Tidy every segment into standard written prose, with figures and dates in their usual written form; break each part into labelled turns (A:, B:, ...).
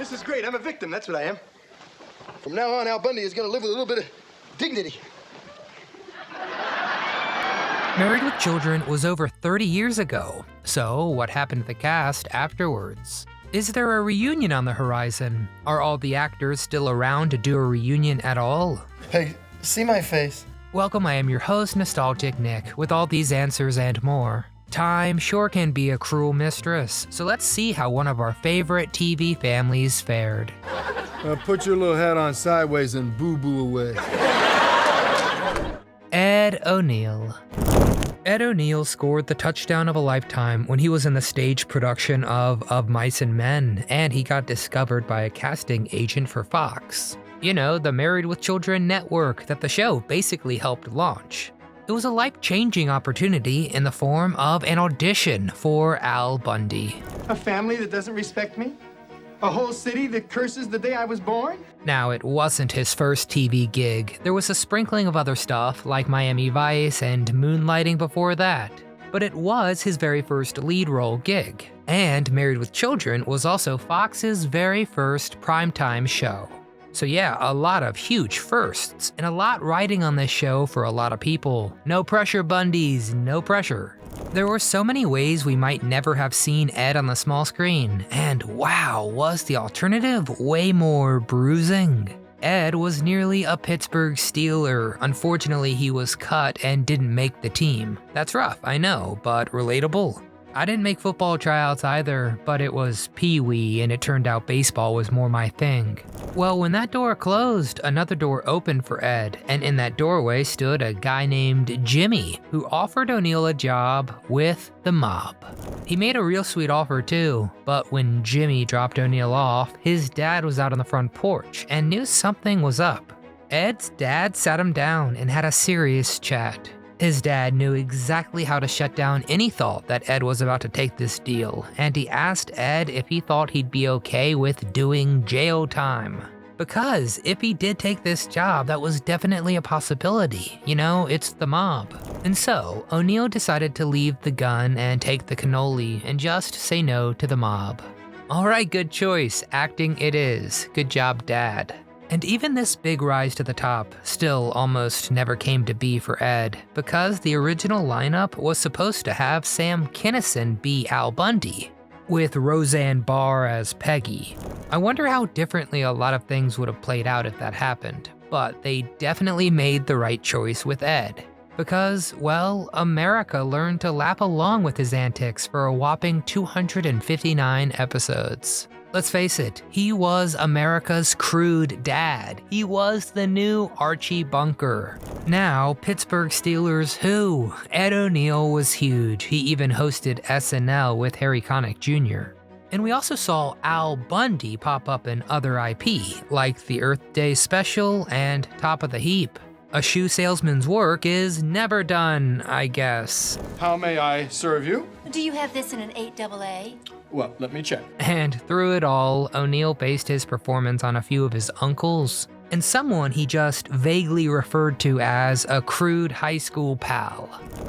A: This is great. I'm a victim. That's what I am. From now on, Al Bundy is going to live with a little bit of dignity.
B: Married with Children was over 30 years ago, so what happened to the cast afterwards? Is there a reunion on the horizon? Are all the actors still around to do a reunion at all?
A: Hey, see my face?
B: Welcome, I am your host, Nostalgic Nick, with all these answers and more. Time sure can be a cruel mistress, so let's see how one of our favorite TV families fared.
C: Put your little hat on sideways and boo-boo away.
B: Ed ONeal. Ed ONeal scored the touchdown of a lifetime when he was in the stage production of Mice and Men, and he got discovered by a casting agent for Fox. You know, the Married with Children network that the show basically helped launch. It was a life-changing opportunity in the form of an audition for Al Bundy.
A: A family that doesn't respect me? A whole city that curses the day I was born?
B: Now, it wasn't his first TV gig. There was a sprinkling of other stuff, like Miami Vice and moonlighting before that. But it was his very first lead role gig. And Married with Children was also Fox's very first primetime show. So yeah, a lot of huge firsts, and a lot riding on this show for a lot of people. No pressure, Bundys, no pressure. There were so many ways we might never have seen Ed on the small screen, and wow, was the alternative way more bruising. Ed was nearly a Pittsburgh Steeler. Unfortunately, he was cut and didn't make the team. That's rough, I know, but relatable. I didn't make football tryouts either, but it was pee-wee and it turned out baseball was more my thing. Well, when that door closed, another door opened for Ed, and in that doorway stood a guy named Jimmy, who offered ONeal a job with the mob. He made a real sweet offer too, but when Jimmy dropped ONeal off, his dad was out on the front porch and knew something was up. Ed's dad sat him down and had a serious chat. His dad knew exactly how to shut down any thought that Ed was about to take this deal, and he asked Ed if he thought he'd be okay with doing jail time. Because if he did take this job, that was definitely a possibility. You know, it's the mob. And so, ONeal decided to leave the gun and take the cannoli and just say no to the mob. Alright, good choice. Acting it is. Good job, Dad. And even this big rise to the top still almost never came to be for Ed, because the original lineup was supposed to have Sam Kinison be Al Bundy, with Roseanne Barr as Peggy. I wonder how differently a lot of things would have played out if that happened, but they definitely made the right choice with Ed. Because, well, America learned to laugh along with his antics for a whopping 259 episodes. Let's face it, he was America's crude dad. He was the new Archie Bunker. Now, Pittsburgh Steelers who? Ed ONeal was huge. He even hosted SNL with Harry Connick Jr. And we also saw Al Bundy pop up in other IP, like the Earth Day Special and Top of the Heap. A shoe salesman's work is never done, I guess.
C: How may I serve you?
D: Do you have this in an 8AA?
C: Well, let me check.
B: And through it all, ONeal based his performance on a few of his uncles, and someone he just vaguely referred to as a crude high school pal.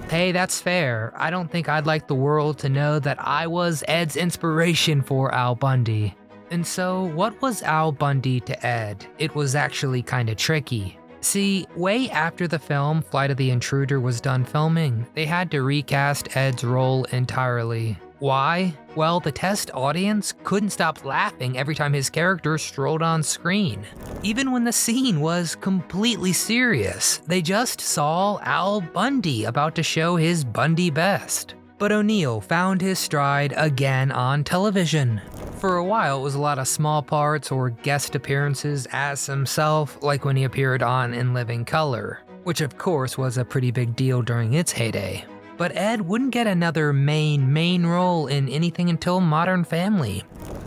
B: Hey, that's fair. I don't think I'd like the world to know that I was Ed's inspiration for Al Bundy. And so, what was Al Bundy to Ed? It was actually kinda tricky. See, way after the film Flight of the Intruder was done filming, they had to recast Ed's role entirely. Why? Well, the test audience couldn't stop laughing every time his character strolled on screen. Even when the scene was completely serious, they just saw Al Bundy about to show his Bundy best. But ONeal found his stride again on television. For a while, it was a lot of small parts or guest appearances as himself, like when he appeared on In Living Color, which of course was a pretty big deal during its heyday. But Ed wouldn't get another main role in anything until Modern Family.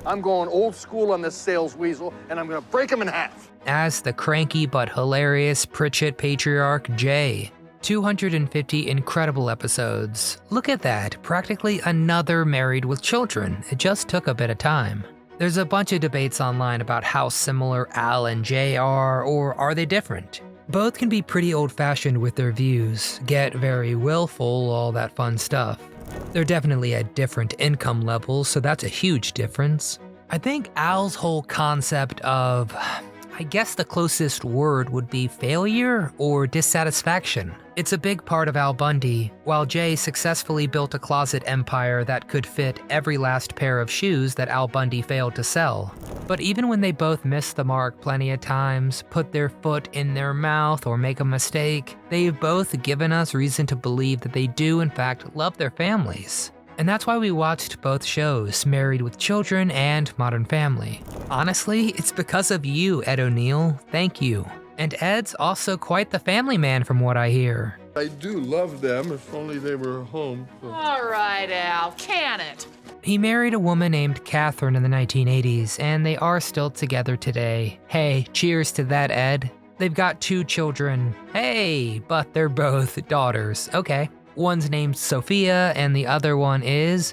A: I'm going old school on this sales weasel, and I'm gonna break him in half.
B: As the cranky but hilarious Pritchett patriarch Jay. 250 incredible episodes. Look at that, practically another Married with Children. It just took a bit of time. There's a bunch of debates online about how similar Al and Jay are, or are they different? Both can be pretty old-fashioned with their views, get very willful, all that fun stuff. They're definitely at different income levels, so that's a huge difference. I think Al's whole concept of, I guess the closest word would be failure or dissatisfaction. It's a big part of Al Bundy, while Jay successfully built a closet empire that could fit every last pair of shoes that Al Bundy failed to sell. But even when they both miss the mark plenty of times, put their foot in their mouth, or make a mistake, they've both given us reason to believe that they do in fact love their families. And that's why we watched both shows, Married with Children and Modern Family. Honestly, it's because of you, Ed ONeal. Thank you. And Ed's also quite the family man from what I hear.
C: I do love them, if only they were home.
E: All right, Al, can it?
B: He married a woman named Catherine in the 1980s, and they are still together today. Hey, cheers to that, Ed. They've got 2 children. Hey, but they're both daughters. Okay. One's named Sophia, and the other one is,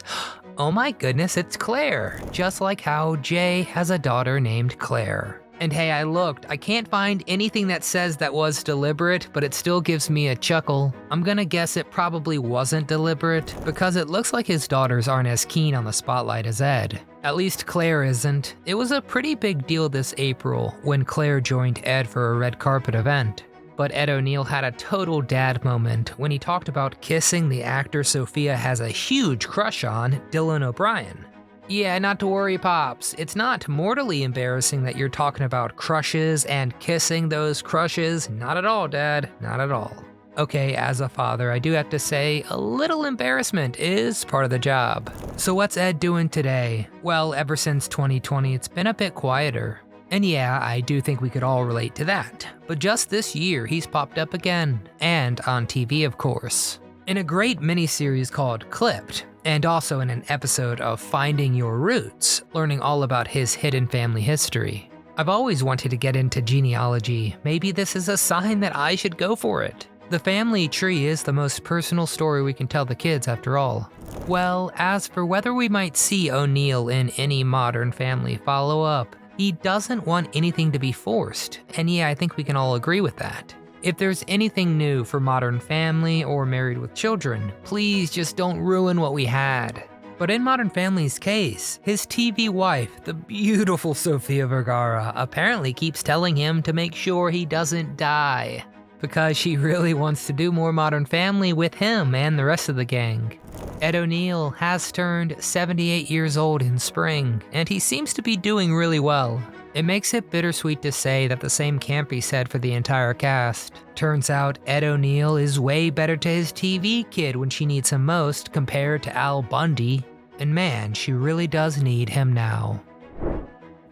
B: oh my goodness, it's Claire. Just like how Jay has a daughter named Claire. And hey, I looked, I can't find anything that says that was deliberate, but it still gives me a chuckle. I'm gonna guess it probably wasn't deliberate, because it looks like his daughters aren't as keen on the spotlight as Ed. At least Claire isn't. It was a pretty big deal this April when Claire joined Ed for a red carpet event. But Ed ONeal had a total dad moment when he talked about kissing the actor Sophia has a huge crush on, Dylan O'Brien. Yeah, not to worry, Pops. It's not mortally embarrassing that you're talking about crushes and kissing those crushes. Not at all, Dad. Not at all. Okay, as a father, I do have to say, a little embarrassment is part of the job. So what's Ed doing today? Well, ever since 2020, it's been a bit quieter. And yeah, I do think we could all relate to that. But just this year, he's popped up again. And on TV, of course. In a great miniseries called Clipped, and also in an episode of Finding Your Roots, learning all about his hidden family history. I've always wanted to get into genealogy. Maybe this is a sign that I should go for it. The family tree is the most personal story we can tell the kids after all. Well, as for whether we might see ONeal in any Modern Family follow-up, he doesn't want anything to be forced, and yeah, I think we can all agree with that. If there's anything new for Modern Family or Married with Children, please just don't ruin what we had. But in Modern Family's case, his TV wife, the beautiful Sofia Vergara, apparently keeps telling him to make sure he doesn't die, because she really wants to do more Modern Family with him and the rest of the gang. Ed ONeal has turned 78 years old in spring, and he seems to be doing really well. It makes it bittersweet to say that the same can't be said for the entire cast. Turns out Ed ONeal is way better to his TV kid when she needs him most compared to Al Bundy, and man, she really does need him now.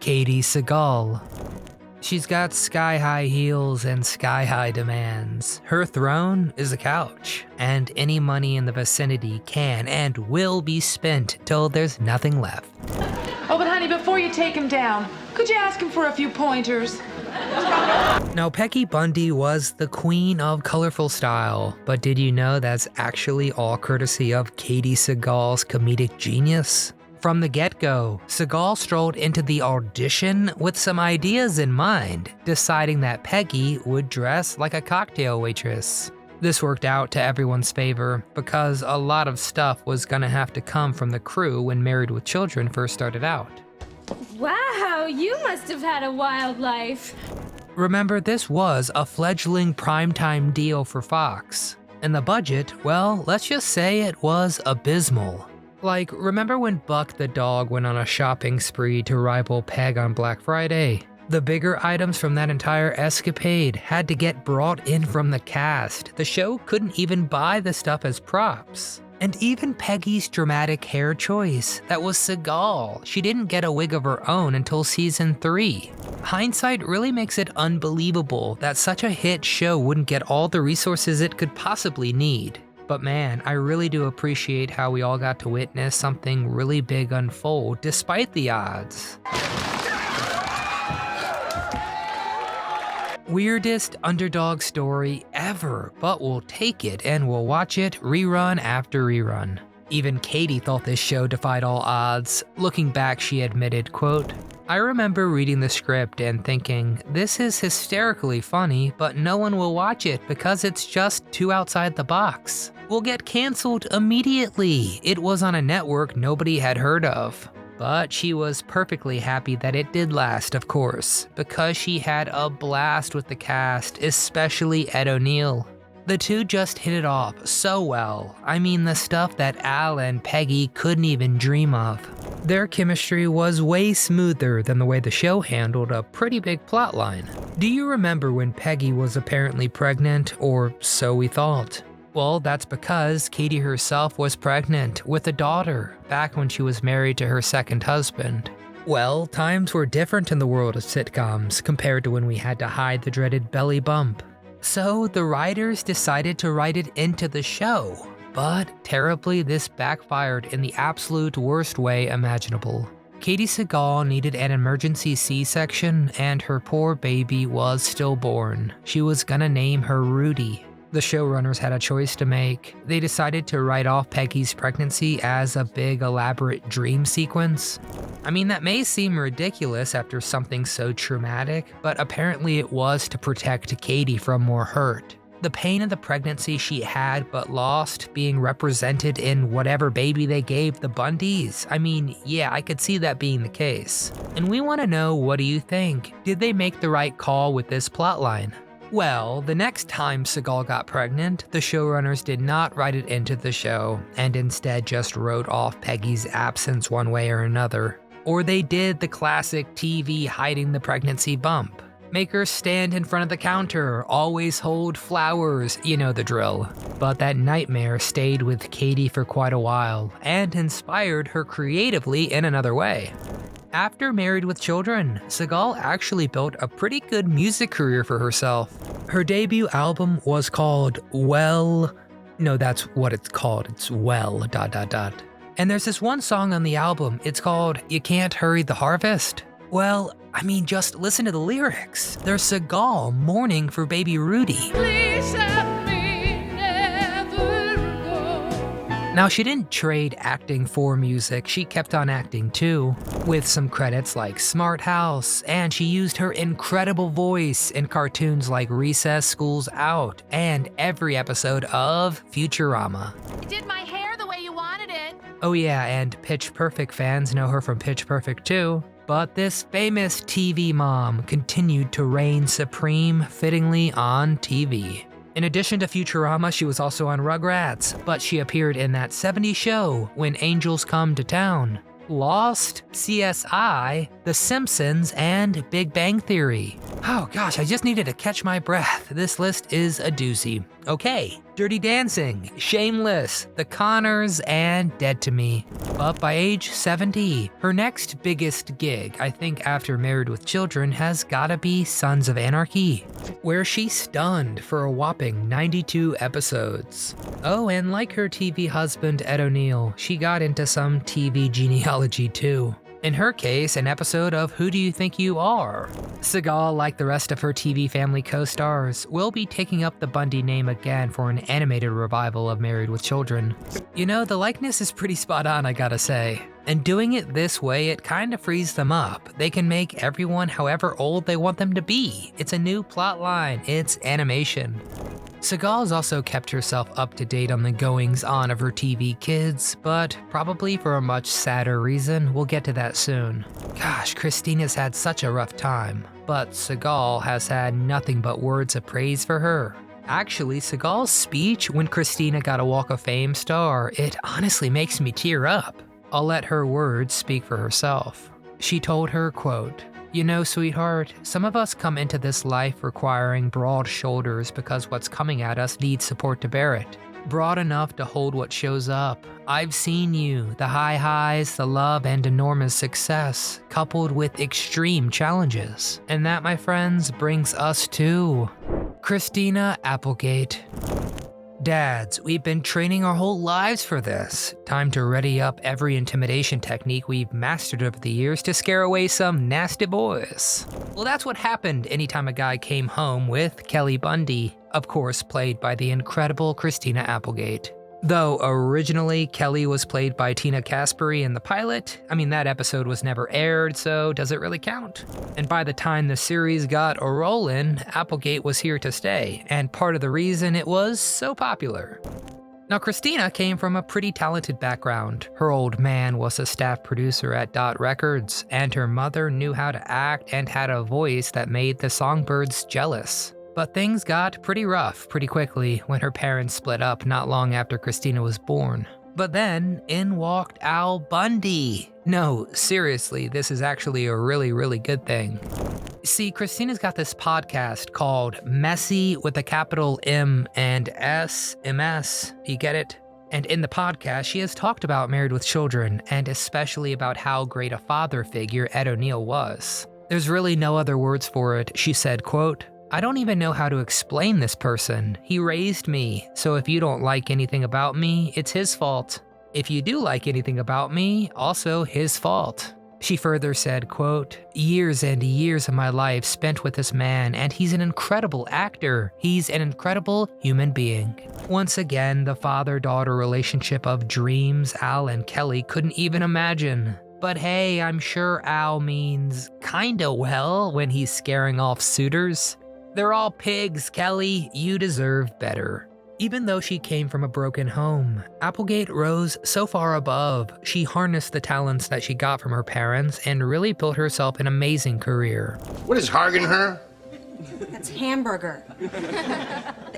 B: Katie Seagal. She's got sky-high heels and sky-high demands. Her throne is a couch, and any money in the vicinity can and will be spent till there's nothing left.
E: Oh, but honey, before you take him down, could you ask him for a few pointers?
B: Now, Peggy Bundy was the queen of colorful style, but did you know that's actually all courtesy of Katie Seagal's comedic genius? From the get-go, Seagal strolled into the audition with some ideas in mind, deciding that Peggy would dress like a cocktail waitress. This worked out to everyone's favor, because a lot of stuff was gonna have to come from the crew when Married with Children first started out.
F: Wow, you must have had a wild life.
B: Remember, this was a fledgling primetime deal for Fox, and the budget, well, let's just say it was abysmal. Like, remember when Buck the dog went on a shopping spree to rival Peg on Black Friday? The bigger items from that entire escapade had to get brought in from the cast. The show couldn't even buy the stuff as props. And even Peggy's dramatic hair choice, that was Seagal. She didn't get a wig of her own until season 3. Hindsight really makes it unbelievable that such a hit show wouldn't get all the resources it could possibly need. But man, I really do appreciate how we all got to witness something really big unfold despite the odds. Weirdest underdog story ever, but we'll take it and we'll watch it rerun after rerun. Even Katie thought this show defied all odds. Looking back, she admitted, quote, "I remember reading the script and thinking, this is hysterically funny, but no one will watch it because it's just too outside the box. We'll get canceled immediately. It was on a network nobody had heard of. But she was perfectly happy that it did last, of course, because she had a blast with the cast, especially Ed O'Neill. The two just hit it off so well. I mean, the stuff that Al and Peggy couldn't even dream of. Their chemistry was way smoother than the way the show handled a pretty big plotline. Do you remember when Peggy was apparently pregnant, or so we thought? Well, that's because Katie herself was pregnant with a daughter back when she was married to her second husband. Well, times were different in the world of sitcoms compared to when we had to hide the dreaded belly bump. So the writers decided to write it into the show, but terribly this backfired in the absolute worst way imaginable. Katie Seagal needed an emergency C-section and her poor baby was stillborn. She was gonna name her Rudy. The showrunners had a choice to make. They decided to write off Peggy's pregnancy as a big elaborate dream sequence. I mean, that may seem ridiculous after something so traumatic, but apparently it was to protect Katie from more hurt. The pain of the pregnancy she had but lost being represented in whatever baby they gave the Bundys. I mean, yeah, I could see that being the case. And we want to know, what do you think? Did they make the right call with this plotline? Well, the next time Seagal got pregnant, the showrunners did not write it into the show, and instead just wrote off Peggy's absence one way or another. Or they did the classic TV hiding the pregnancy bump. Make her stand in front of the counter, always hold flowers, you know the drill. But that nightmare stayed with Katie for quite a while, and inspired her creatively in another way. After Married with Children, Seagal actually built a pretty good music career for herself. Her debut album was called Well... No, that's what it's called. It's Well... And there's this one song on the album. It's called You Can't Hurry the Harvest. Well, I mean, just listen to the lyrics. There's Seagal mourning for baby Rudy.
F: Please let me never go.
B: Now, she didn't trade acting for music, she kept on acting too, with some credits like Smart House, and she used her incredible voice in cartoons like Recess, School's Out, and every episode of Futurama.
D: You did my hair the way you wanted it.
B: Oh yeah, and Pitch Perfect fans know her from Pitch Perfect too. But this famous TV mom continued to reign supreme fittingly on TV. In addition to Futurama, she was also on Rugrats, but she appeared in that 70s show, When Angels Come to Town, Lost, CSI, The Simpsons, and Big Bang Theory. Oh gosh, I just needed to catch my breath. This list is a doozy. Okay, Dirty Dancing, Shameless, The Connors, and Dead to Me. But by age 70, her next biggest gig, I think after Married with Children, has gotta be Sons of Anarchy, where she stunned for a whopping 92 episodes. Oh, and like her TV husband Ed O'Neill, she got into some TV genealogy too. In her case, an episode of Who Do You Think You Are? Seagal, like the rest of her TV family co-stars, will be taking up the Bundy name again for an animated revival of Married with Children. You know, the likeness is pretty spot on, I gotta say. And doing it this way, it kinda frees them up. They can make everyone however old they want them to be. It's a new plot line, it's animation. Seagal's also kept herself up to date on the goings-on of her TV kids, but probably for a much sadder reason. We'll get to that soon. Gosh, Christina's had such a rough time, but Seagal has had nothing but words of praise for her. Actually, Seagal's speech when Christina got a Walk of Fame star, it honestly makes me tear up. I'll let her words speak for herself. She told her, quote, "You know, sweetheart, some of us come into this life requiring broad shoulders because what's coming at us needs support to bear it. Broad enough to hold what shows up. I've seen you, the high highs, the love, and enormous success, coupled with extreme challenges. And that, my friends, brings us to Christina Applegate. Dads, we've been training our whole lives for this. Time to ready up every intimidation technique we've mastered over the years to scare away some nasty boys." Well, that's what happened anytime a guy came home with Kelly Bundy, of course played by the incredible Christina Applegate. Though originally Kelly was played by Tina Caspary in the pilot, I mean that episode was never aired, so does it really count? And by the time the series got a rollin', Applegate was here to stay, and part of the reason it was so popular. Now, Christina came from a pretty talented background. Her old man was a staff producer at Dot Records, and her mother knew how to act and had a voice that made the songbirds jealous. But things got pretty rough pretty quickly when her parents split up not long after Christina was born. But then, in walked Al Bundy. No, seriously, this is actually a really good thing. See, Christina's got this podcast called Messy with a capital M and S, MS, you get it? And in the podcast, she has talked about Married with Children, and especially about how great a father figure Ed O'Neill was. There's really no other words for it. She said, quote, "I don't even know how to explain this person. He raised me, so if you don't like anything about me, it's his fault. If you do like anything about me, also his fault." She further said, quote, "Years and years of my life spent with this man, and he's an incredible actor. He's an incredible human being." Once again, the father-daughter relationship of dreams Al and Kelly couldn't even imagine. But hey, I'm sure Al means kinda well when he's scaring off suitors. They're all pigs, Kelly. You deserve better. Even though she came from a broken home, Applegate rose so far above. She harnessed the talents that she got from her parents and really built herself an amazing career.
G: What is Hargan her?
H: That's hamburger.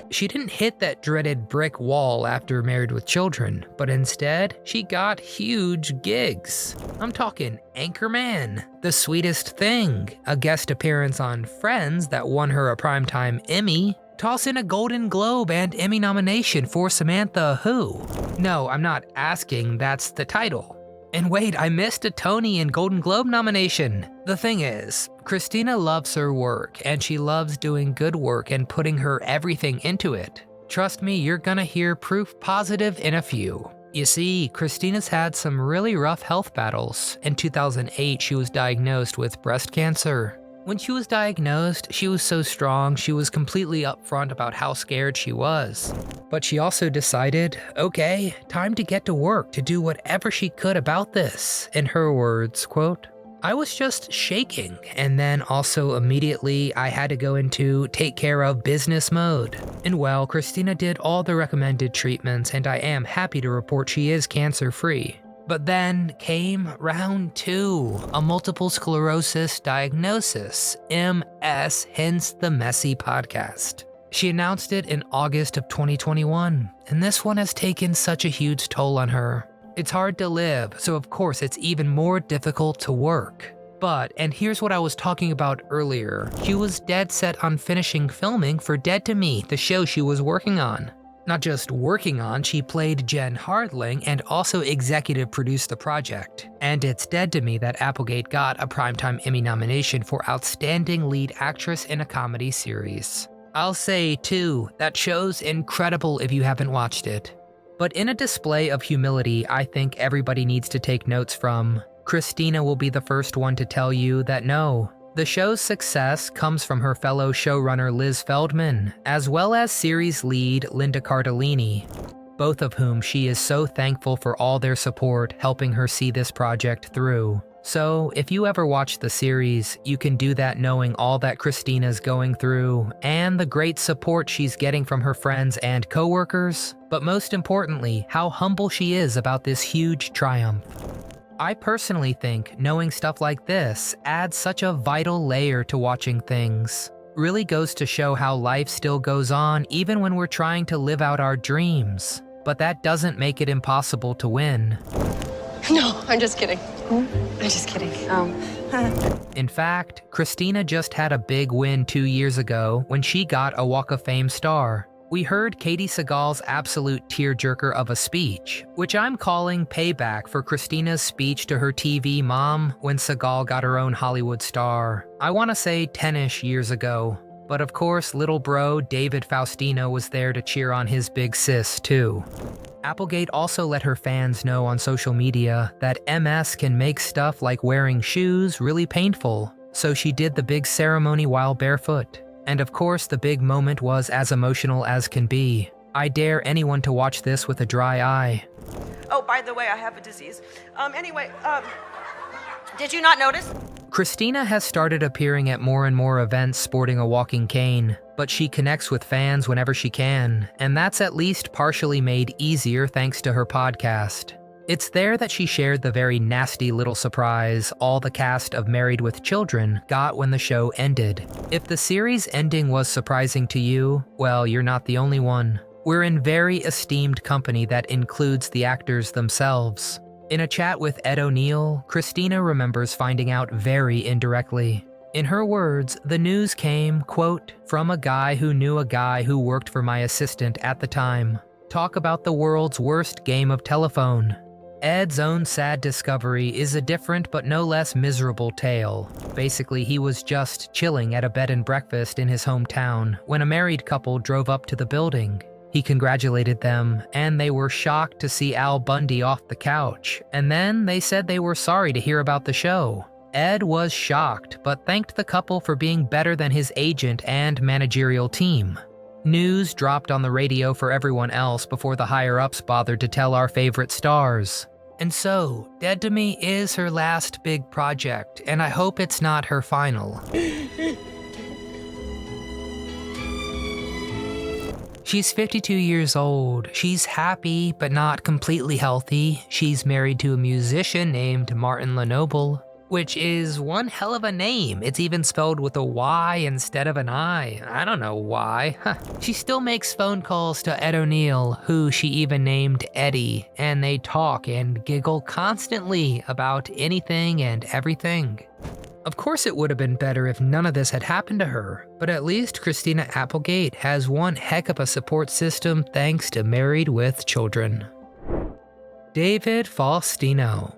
B: She didn't hit that dreaded brick wall after Married with Children, but instead, she got huge gigs. I'm talking Anchorman, The Sweetest Thing, a guest appearance on Friends that won her a Primetime Emmy. Toss in a Golden Globe and Emmy nomination for Samantha Who. No, I'm not asking, that's the title. And wait, I missed a Tony and Golden Globe nomination. The thing is, Christina loves her work, and she loves doing good work and putting her everything into it. Trust me, you're gonna hear proof positive in a few. You see, Christina's had some really rough health battles. In 2008, she was diagnosed with breast cancer. When she was diagnosed, she was so strong, she was completely upfront about how scared she was. But she also decided, okay, time to get to work to do whatever she could about this. In her words, quote, "I was just shaking, and then also immediately I had to go into take care of business mode." And well, Christina did all the recommended treatments, and I am happy to report she is cancer-free. But then came round 2, a multiple sclerosis diagnosis, MS, hence the Messy podcast. She announced it in August of 2021, and this one has taken such a huge toll on her. It's hard to live, so of course it's even more difficult to work. But, and here's what I was talking about earlier, she was dead set on finishing filming for Dead to Me, the show she was working on. Not just working on, she played Jen Hardling and also executive produced the project. And it's dead to me that Applegate got a Primetime Emmy nomination for Outstanding Lead Actress in a Comedy Series. I'll say, too, that show's incredible if you haven't watched it. But in a display of humility I think everybody needs to take notes from, Christina will be the first one to tell you that no, the show's success comes from her fellow showrunner Liz Feldman, as well as series lead Linda Cardellini, both of whom she is so thankful for all their support helping her see this project through. So, if you ever watch the series, you can do that knowing all that Christina's going through, and the great support she's getting from her friends and coworkers, but most importantly, how humble she is about this huge triumph. I personally think knowing stuff like this adds such a vital layer to watching things. Really goes to show how life still goes on even when we're trying to live out our dreams. But that doesn't make it impossible to win.
H: No, I'm just kidding. I'm just kidding.
B: In fact, Christina just had a big win 2 years ago when she got a Walk of Fame star. We heard Katie Seagal's absolute tearjerker of a speech, which I'm calling payback for Christina's speech to her TV mom when Seagal got her own Hollywood star. I want to say 10-ish years ago. But of course, little bro David Faustino was there to cheer on his big sis, too. Applegate also let her fans know on social media that MS can make stuff like wearing shoes really painful, so she did the big ceremony while barefoot. And of course, the big moment was as emotional as can be. I dare anyone to watch this with a dry eye.
I: Oh, by the way, I have a disease. Did you not notice?
B: Christina has started appearing at more and more events sporting a walking cane. but she connects with fans whenever she can, and that's at least partially made easier thanks to her podcast. It's there that she shared the very nasty little surprise all the cast of Married with Children got when the show ended. If the series ending was surprising to you, well, you're not the only one. We're in very esteemed company that includes the actors themselves. In a chat with Ed ONeal, Christina remembers finding out very indirectly. In her words, the news came, quote, from a guy who knew a guy who worked for my assistant at the time. Talk about the world's worst game of telephone. Ed's own sad discovery is a different but no less miserable tale. Basically, he was just chilling at a bed and breakfast in his hometown when a married couple drove up to the building. He congratulated them, and they were shocked to see Al Bundy off the couch, and then they said they were sorry to hear about the show. Ed was shocked, but thanked the couple for being better than his agent and managerial team. News dropped on the radio for everyone else before the higher-ups bothered to tell our favorite stars. And so, Dead to Me is her last big project, and I hope it's not her final. She's 52 years old. She's happy, but not completely healthy. She's married to a musician named Martin Lenoble, which is one hell of a name. It's even spelled with a Y instead of an I. I don't know why. She still makes phone calls to Ed ONeal, who she even named Eddie, and they talk and giggle constantly about anything and everything. Of course it would have been better if none of this had happened to her, but at least Christina Applegate has one heck of a support system thanks to Married with Children. David Faustino.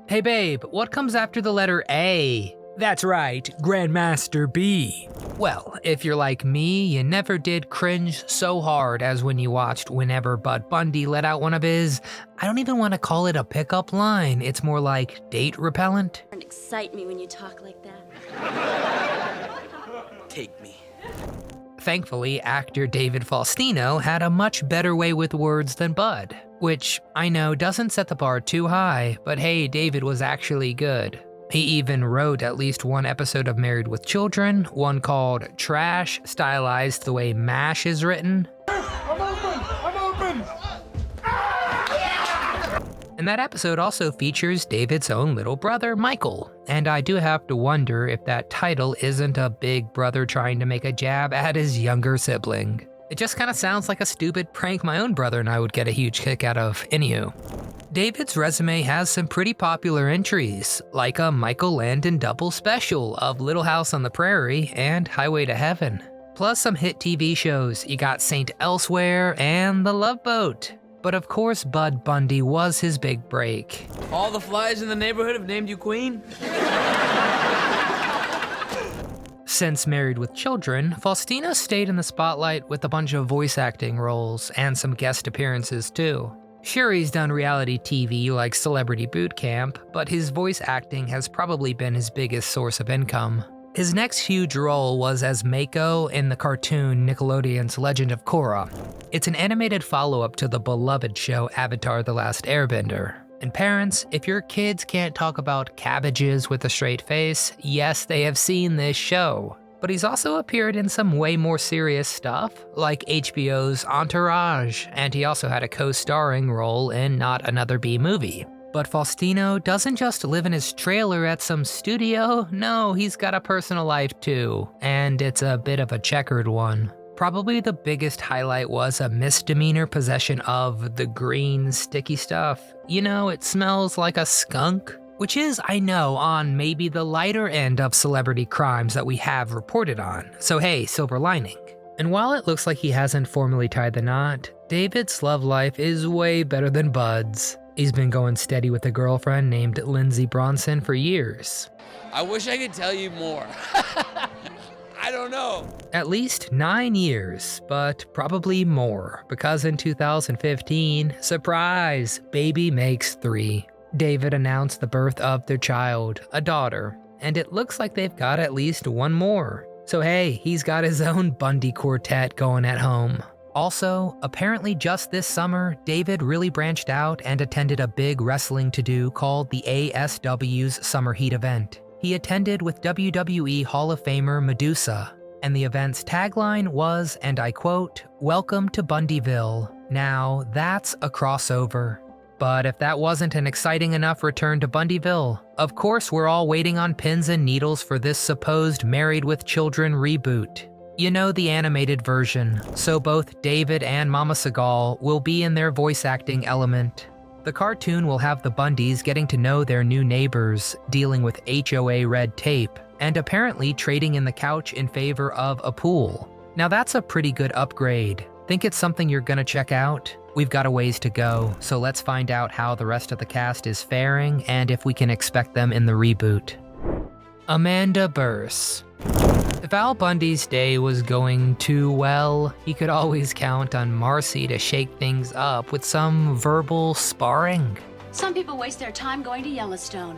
B: Hey babe, what comes after the letter A? That's right, Grandmaster B. Well, if you're like me, you never did cringe so hard as when you watched whenever Bud Bundy let out one of his, I don't even want to call it a pickup line, it's more like date repellent.
G: Don't excite me when you talk like that.
J: Take me.
B: Thankfully, actor David Faustino had a much better way with words than Bud, which I know doesn't set the bar too high, but hey, David was actually good. He even wrote at least one episode of Married with Children, one called Trash, stylized the way MASH is written.
C: I'm open!
B: And that episode also features David's own little brother, Michael. And I do have to wonder if that title isn't a big brother trying to make a jab at his younger sibling. It just kind of sounds like a stupid prank my own brother and I would get a huge kick out of. Anywho, David's resume has some pretty popular entries, like a Michael Landon double special of Little House on the Prairie and Highway to Heaven. Plus some hit TV shows. You got Saint Elsewhere and The Love Boat. But of course, Bud Bundy was his big break.
J: All the flies in the neighborhood have named you queen?
B: Since Married with Children, Faustino stayed in the spotlight with a bunch of voice acting roles and some guest appearances too. Sure, he's done reality TV like Celebrity Boot Camp, but his voice acting has probably been his biggest source of income. His next huge role was as Mako in the cartoon Nickelodeon's Legend of Korra. It's an animated follow-up to the beloved show Avatar: The Last Airbender. And parents, if your kids can't talk about cabbages with a straight face, yes, they have seen this show. But he's also appeared in some way more serious stuff, like HBO's Entourage, and he also had a co-starring role in Not Another B Movie. But Faustino doesn't just live in his trailer at some studio, no, he's got a personal life too, and it's a bit of a checkered one. Probably the biggest highlight was a misdemeanor possession of the green sticky stuff. You know, it smells like a skunk. Which is, I know, on maybe the lighter end of celebrity crimes that we have reported on. So hey, silver lining. And while it looks like he hasn't formally tied the knot, David's love life is way better than Bud's. He's been going steady with a girlfriend named Lindsay Bronson for years.
J: I wish I could tell you more. I don't know.
B: At least 9 years, but probably more, because in 2015, surprise, baby makes 3. David announced the birth of their child, a daughter, and it looks like they've got at least one more. So hey, he's got his own Bundy quartet going at home. Also, apparently just this summer, David really branched out and attended a big wrestling to-do called the ASW's Summer Heat event. He attended with WWE Hall of Famer Medusa. And the event's tagline was, and I quote, "Welcome to Bundyville." Now, that's a crossover. But if that wasn't an exciting enough return to Bundyville, of course we're all waiting on pins and needles for this supposed Married with Children reboot. You know, the animated version, so both David and Mama Seagal will be in their voice acting element. The cartoon will have the Bundys getting to know their new neighbors, dealing with HOA red tape, and apparently trading in the couch in favor of a pool. Now that's a pretty good upgrade. Think it's something you're gonna check out? We've got a ways to go, so let's find out how the rest of the cast is faring and if we can expect them in the reboot. Amanda Burse. If Al Bundy's day was going too well, he could always count on Marcy to shake things up with some verbal sparring.
G: Some people waste their time going to Yellowstone.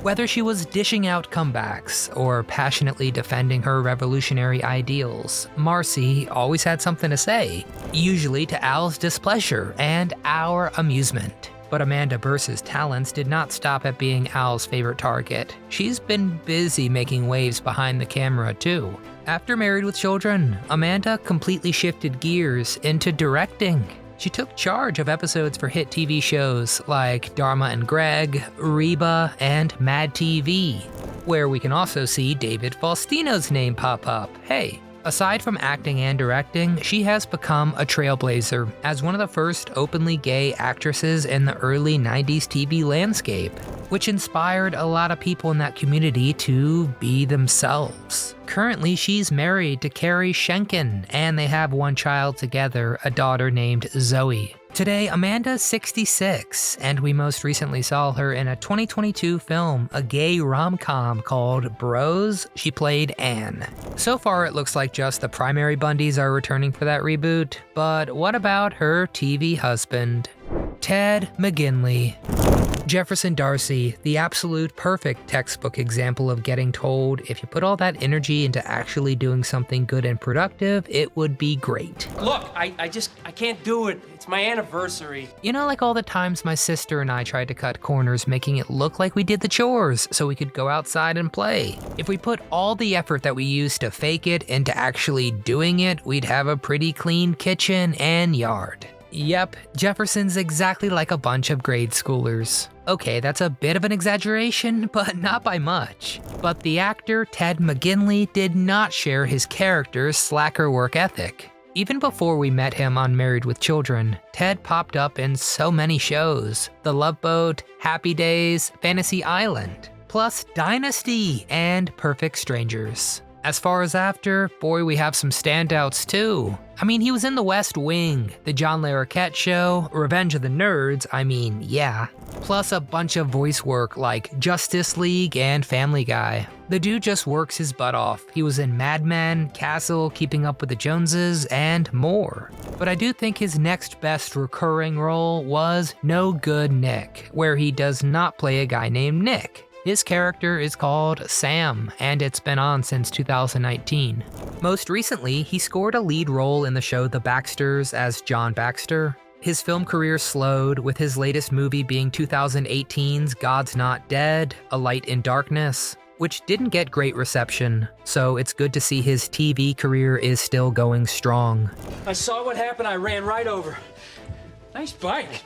B: Whether she was dishing out comebacks or passionately defending her revolutionary ideals, Marcy always had something to say, usually to Al's displeasure and our amusement. But Amanda Burse's talents did not stop at being Al's favorite target. She's been busy making waves behind the camera too. After Married with Children, Amanda completely shifted gears into directing. She took charge of episodes for hit TV shows like Dharma and Greg, Reba, and Mad TV, where we can also see David Faustino's name pop up. Hey, aside from acting and directing, she has become a trailblazer as one of the first openly gay actresses in the early 90s TV landscape, which inspired a lot of people in that community to be themselves. Currently, she's married to Carrie Schenken, and they have one child together, a daughter named Zoe. Today, Amanda's 66, and we most recently saw her in a 2022 film, a gay rom-com called Bros. She played Anne. So far, it looks like just the primary Bundys are returning for that reboot, but what about her TV husband? Ted McGinley. Jefferson Darcy, the absolute perfect textbook example of getting told if you put all that energy into actually doing something good and productive, it would be great.
K: Look, I can't do it. It's my anniversary.
B: You know, like all the times my sister and I tried to cut corners making it look like we did the chores so we could go outside and play. If we put all the effort that we used to fake it into actually doing it, we'd have a pretty clean kitchen and yard. Yep, Jefferson's exactly like a bunch of grade schoolers. Okay, that's a bit of an exaggeration, but not by much. But the actor Ted McGinley did not share his character's slacker work ethic. Even before we met him on Married with Children, Ted popped up in so many shows: The Love Boat, Happy Days, Fantasy Island, plus Dynasty and Perfect Strangers. As far as after, boy, we have some standouts too. I mean, he was in The West Wing, The John Larroquette Show, Revenge of the Nerds, yeah. Plus a bunch of voice work like Justice League and Family Guy. The dude just works his butt off. He was in Mad Men, Castle, Keeping Up with the Joneses, and more. But I do think his next best recurring role was No Good Nick, where he does not play a guy named Nick. His character is called Sam, and it's been on since 2019. Most recently, he scored a lead role in the show The Baxters as John Baxter. His film career slowed, with his latest movie being 2018's God's Not Dead, A Light in Darkness, which didn't get great reception, so it's good to see his TV career is still going strong.
K: I saw what happened, I ran right over. Nice bike.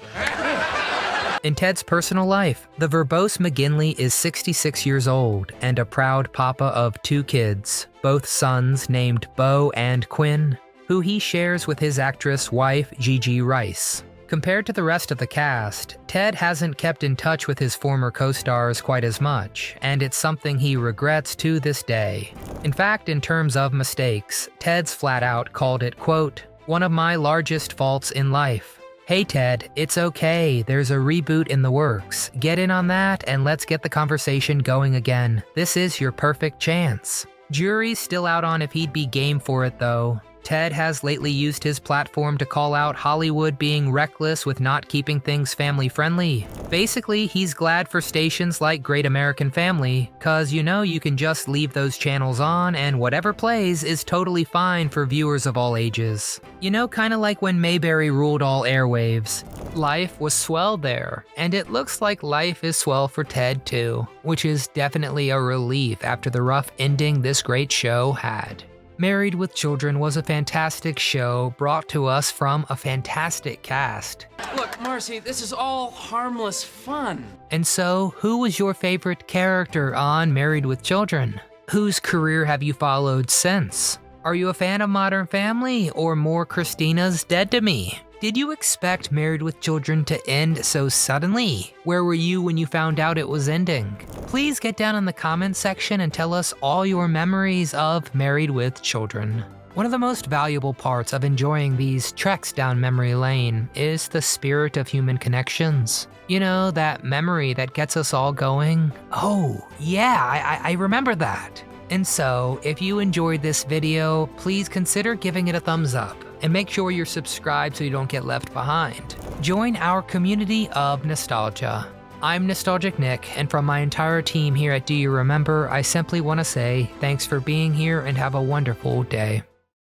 B: In Ted's personal life, the verbose McGinley is 66 years old and a proud papa of 2 kids, both sons named Bo and Quinn, who he shares with his actress wife Gigi Rice. Compared to the rest of the cast, Ted hasn't kept in touch with his former co-stars quite as much, and it's something he regrets to this day. In fact, in terms of mistakes, Ted's flat out called it, quote, "one of my largest faults in life. Hey Ted, it's okay, there's a reboot in the works. Get in on that and let's get the conversation going again. This is your perfect chance." Jury's still out on if he'd be game for it though. Ted has lately used his platform to call out Hollywood being reckless with not keeping things family-friendly. Basically, he's glad for stations like Great American Family, cause you know you can just leave those channels on and whatever plays is totally fine for viewers of all ages. You know, kinda like when Mayberry ruled all airwaves. Life was swell there, and it looks like life is swell for Ted too, which is definitely a relief after the rough ending this great show had. Married with Children was a fantastic show brought to us from a fantastic cast.
K: Look, Marcy, this is all harmless fun.
B: And so, who was your favorite character on Married with Children? Whose career have you followed since? Are you a fan of Modern Family or more Christina's Dead to Me? Did you expect Married with Children to end so suddenly? Where were you when you found out it was ending? Please get down in the comments section and tell us all your memories of Married with Children. One of the most valuable parts of enjoying these treks down memory lane is the spirit of human connections. You know, that memory that gets us all going, oh, yeah, I remember that. And so, if you enjoyed this video, please consider giving it a thumbs up. And make sure you're subscribed so you don't get left behind. Join our community of nostalgia. I'm Nostalgic Nick, and from my entire team here at Do You Remember, I simply want to say thanks for being here and have a wonderful day.